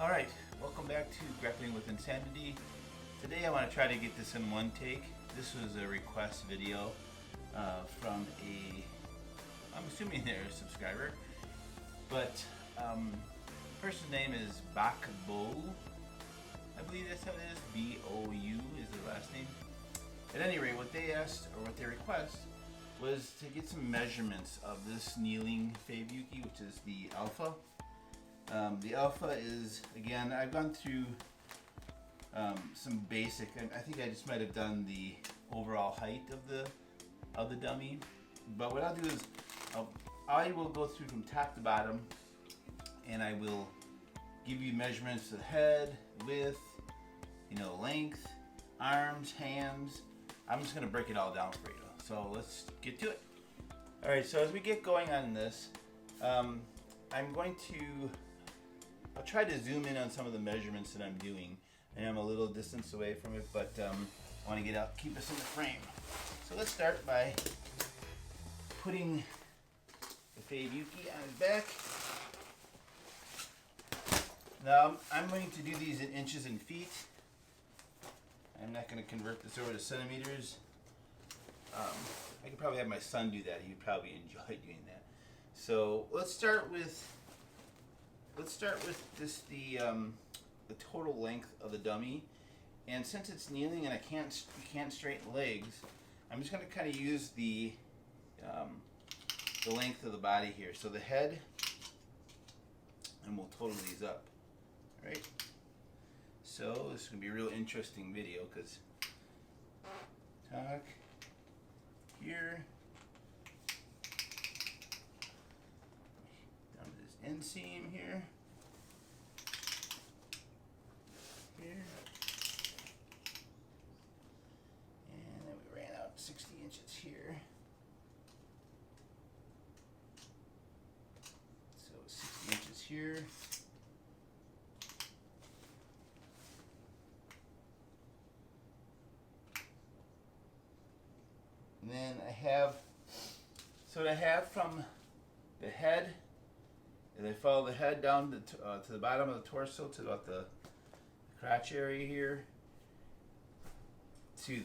Alright, welcome back to Grappling with Insanity. Today I want to try to get this in one take. This was a request video from I'm assuming they're a subscriber, but person's name is Bakbo. I believe that's how it is. B-O-U is the last name. At any rate, what they asked, or what they request, was to get some measurements of this kneeling Fav Uke, which is the alpha. The alpha is, again, I've gone through some basic, I think I just might have done the overall height of the dummy, but what I'll do is I will go through from top to bottom, and I will give you measurements of the head, width, length, arms, hands. I'm just going to break it all down for you. So let's get to it. Alright, so as we get going on this, I'm going to I'll try to zoom in on some of the measurements that I'm doing. I know I'm a little distance away from it, but I want to get out, keep us in the frame. So let's start by putting the Fav Uke on his back. Now I'm going to do these in inches and feet. I'm not going to convert this over to centimeters. I could probably have my son do that. He'd probably enjoy doing that. So let's start with this the total length of the dummy, and since it's kneeling and you can't straighten legs, I'm just going to kind of use the length of the body here. So the head, and we'll total these up. All right. So this is going to be a real interesting video because talk here down to this inseam here. And then we ran out 60 inches here. So 60 inches here. And then I have from the head, as I follow the head down to the bottom of the torso to about the crotch area here, to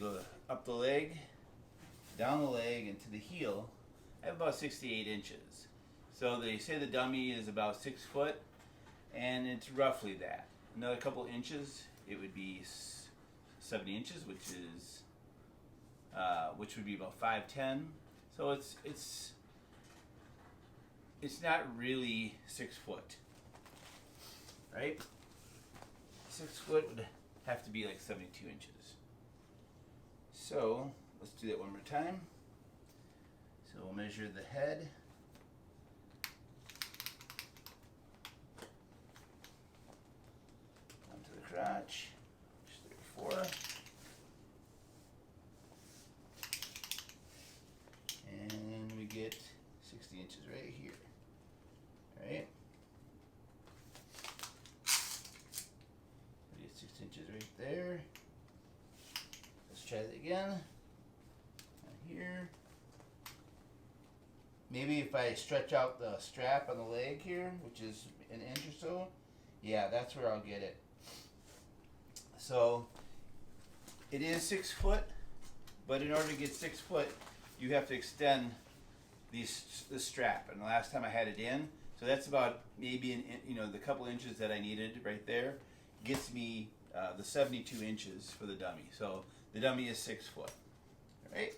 up the leg, down the leg, and to the heel, I have about 68 inches. So they say the dummy is about 6 foot, and it's roughly that. Another couple inches, it would be 70 inches, which would be about 5'10". So it's not really 6 foot, right? 6 foot would have to be like 72 inches. So let's do that one more time. So we'll measure the head. Down to the crotch, which is 34. And we get 60 inches right here. All right? We get 6 inches right there. Let's try that again. Down here. Maybe if I stretch out the strap on the leg here, which is an inch or so, yeah, that's where I'll get it. So it is 6 foot, but in order to get 6 foot, you have to extend the strap. And the last time I had it in, so that's about maybe the couple inches that I needed right there, gets me the 72 inches for the dummy. So the dummy is 6 foot. All right.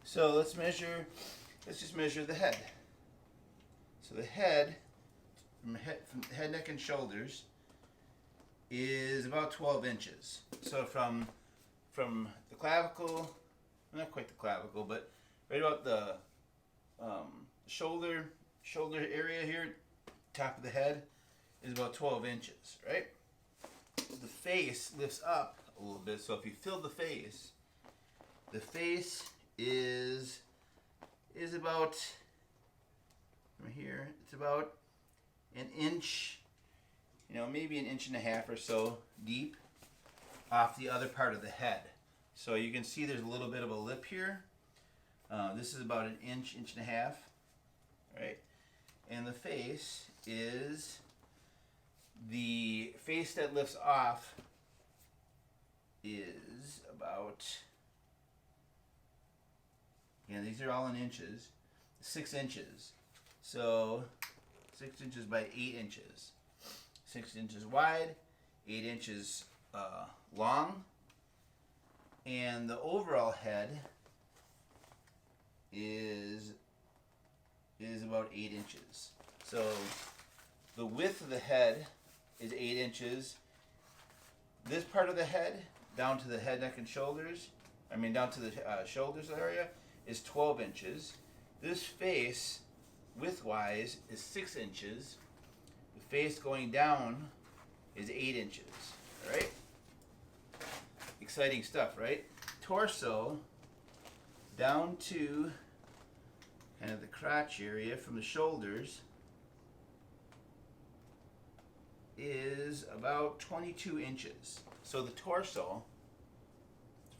So let's just measure the head. So the head, from head, neck, and shoulders, is about 12 inches. So from the clavicle, not quite the clavicle, but right about the shoulder area here, top of the head, is about 12 inches, right? The face lifts up a little bit, so if you fill the face is about, from here, it's about an inch, maybe an inch and a half or so deep off the other part of the head. So you can see there's a little bit of a lip here. This is about an inch and a half, right? And the face is The face that lifts off is about, yeah, these are all in inches, 6 inches. So 6 inches by 8 inches. 6 inches wide, 8 inches long. And the overall head is about 8 inches. So the width of the head is 8 inches. This part of the head, down to the head, neck, and shoulders, down to the shoulders area, is 12 inches. This face, width-wise, is 6 inches. The face going down is 8 inches. All right? Exciting stuff, right? Torso, down to kind of the crotch area from the shoulders, is about 22 inches. So the torso,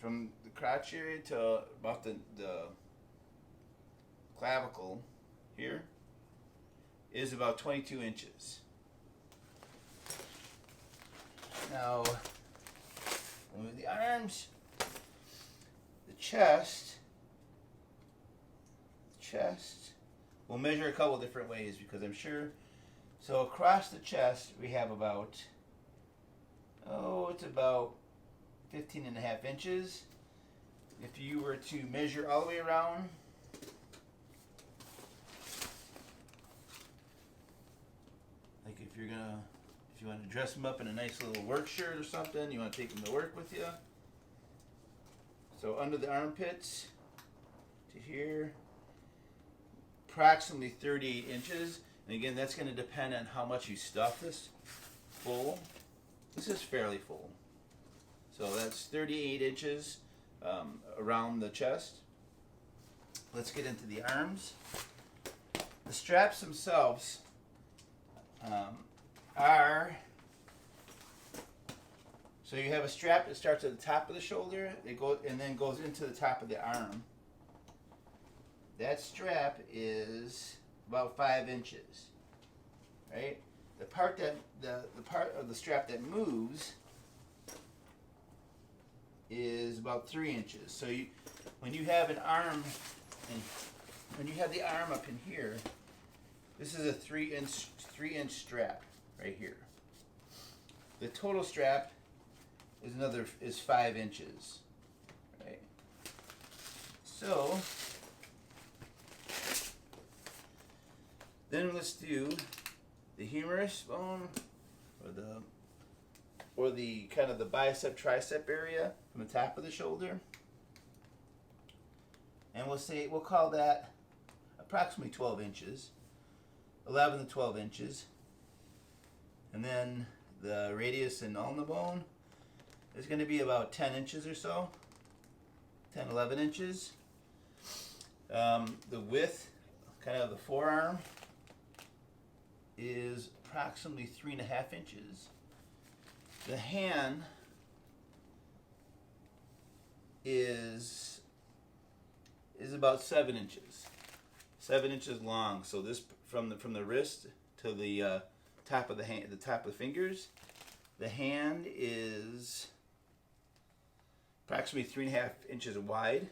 from the crotch area to about the clavicle here, is about 22 inches. Now, move the arms. The chest, we'll measure a couple different ways because I'm sure. So across the chest, we have about, it's about 15.5 inches. If you were to measure all the way around, like if you want to dress them up in a nice little work shirt or something, you want to take them to work with you. So under the armpits to here, approximately 38 inches. And again, that's going to depend on how much you stuff this full. This is fairly full. So that's 38 inches around the chest. Let's get into the arms. The straps themselves are, so you have a strap that starts at the top of the shoulder, and then goes into the top of the arm. That strap is about 5 inches, right? The part of the strap that moves is about 3 inches. So when you have an arm, and when you have the arm up in here, this is a 3-inch strap right here. The total strap is 5 inches, right? So then let's do the humerus bone, or the kind of the bicep tricep area from the top of the shoulder, and we'll call that approximately 12 inches, 11 to 12 inches, and then the radius and ulna bone is going to be about 10 inches or so, 10, 11 inches. The width, kind of the forearm, is approximately 3.5 inches. The hand is about 7 inches. 7 inches long. So this from the wrist to the top of the hand, the top of the fingers. The hand is approximately 3.5 inches wide.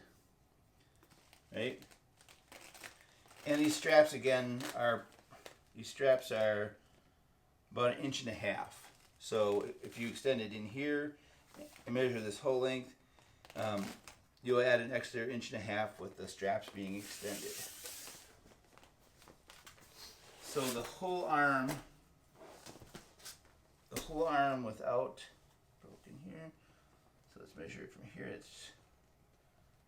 Right? And these straps again are about 1.5 inches. So if you extend it in here and measure this whole length, you'll add an extra 1.5 inches with the straps being extended. So the whole arm without broken here. So let's measure it from here. It's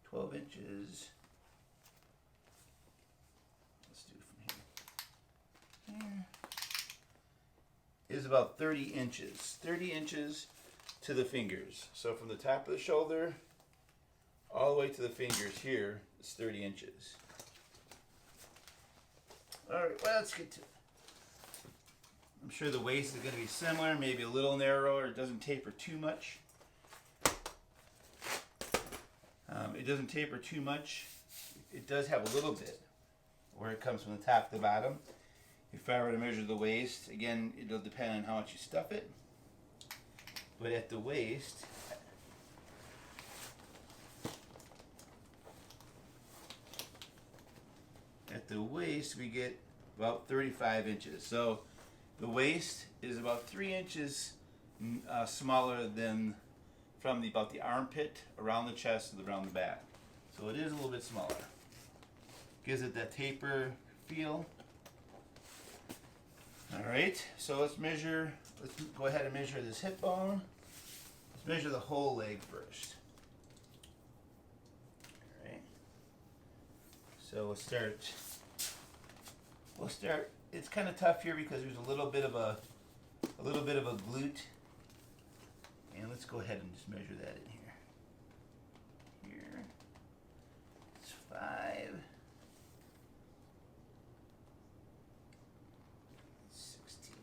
12 inches. Let's do it from here. Is about 30 inches. 30 inches to the fingers. So from the top of the shoulder all the way to the fingers here is 30 inches. Alright, well, let's get to it. I'm sure the waist is going to be similar, maybe a little narrower. It doesn't taper too much. It doesn't taper too much. It does have a little bit where it comes from the top to the bottom. If I were to measure the waist, again, it'll depend on how much you stuff it. But at the waist, we get about 35 inches. So the waist is about 3 inches smaller than from about the armpit around the chest and around the back. So it is a little bit smaller. Gives it that taper feel. All right, so let's go ahead and measure this hip bone. Let's measure the whole leg first. All right. So we'll start, it's kind of tough here because there's a little bit of a glute. And let's go ahead and just measure that in here. Here, it's 5. 16.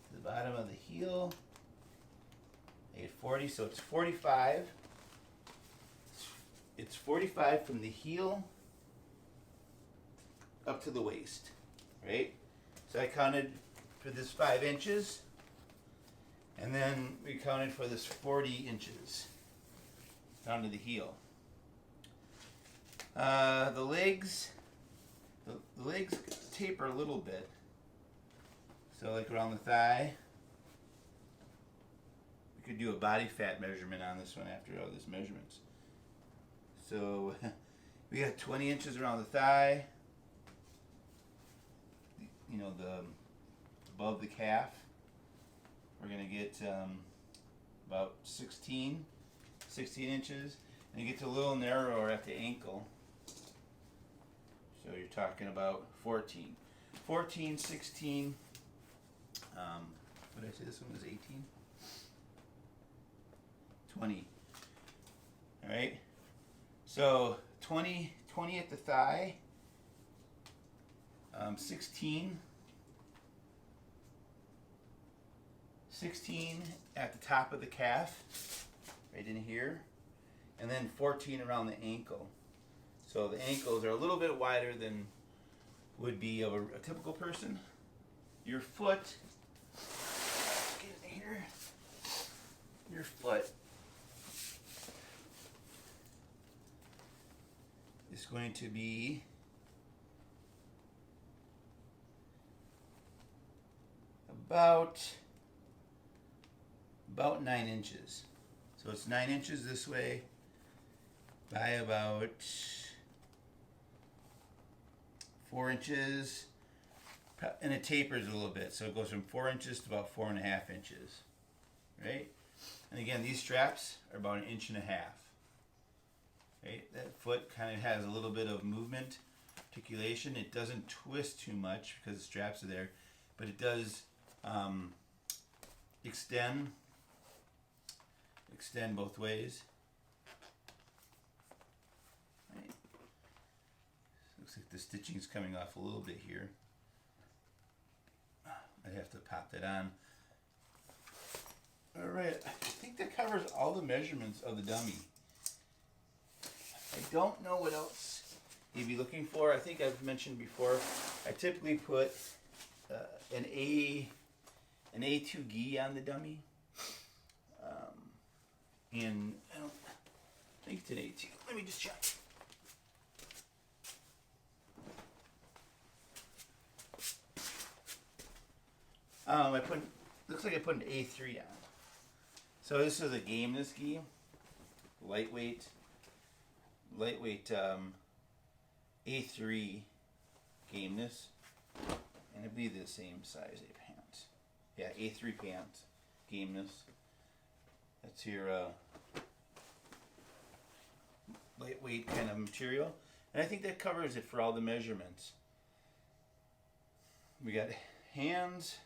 To the bottom of the heel, 840, so it's 45. It's 45 from the heel up to the waist, right? So I counted for this 5 inches, and then we counted for this 40 inches down to the heel. The legs taper a little bit. So like around the thigh. We could do a body fat measurement on this one after all these measurements. So we got 20 inches around the thigh. You know, above the calf. We're gonna get about 16 inches, and you get a little narrower at the ankle. So you're talking about 14, 16. What did I say? This one was 18. 20. All right. So 20 at the thigh. 16 at the top of the calf, right in here, and then 14 around the ankle. So the ankles are a little bit wider than would be of a typical person. Your foot, get in here, your foot is going to be about 9 inches. So it's 9 inches this way by about 4 inches, and it tapers a little bit. So it goes from 4 inches to about 4.5 inches, right? And again, these straps are about 1.5 inches. Right? That foot kind of has a little bit of movement, articulation. It doesn't twist too much because the straps are there, but it does extend both ways. Right. Looks like the stitching is coming off a little bit here. I'd have to pop that on. All right, I think that covers all the measurements of the dummy. I don't know what else you'd be looking for. I think I've mentioned before, I typically put an A2 gi on the dummy. And I don't think it's an A2. Let me just check. Looks like I put an A3 on. So this is a gameness gi, lightweight A3 gameness, and it'd be the same size A pants. Yeah, A3 pants, gameness. That's your lightweight kind of material, and I think that covers it for all the measurements. We got hands,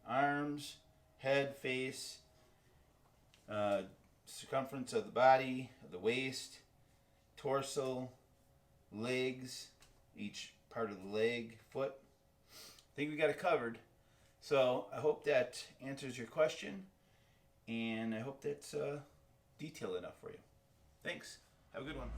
arms, head, face, circumference of the body, of the waist, torso, legs, each part of the leg, foot. I think we got it covered. So I hope that answers your question, and I hope that's detailed enough for you. Thanks. Have a good one.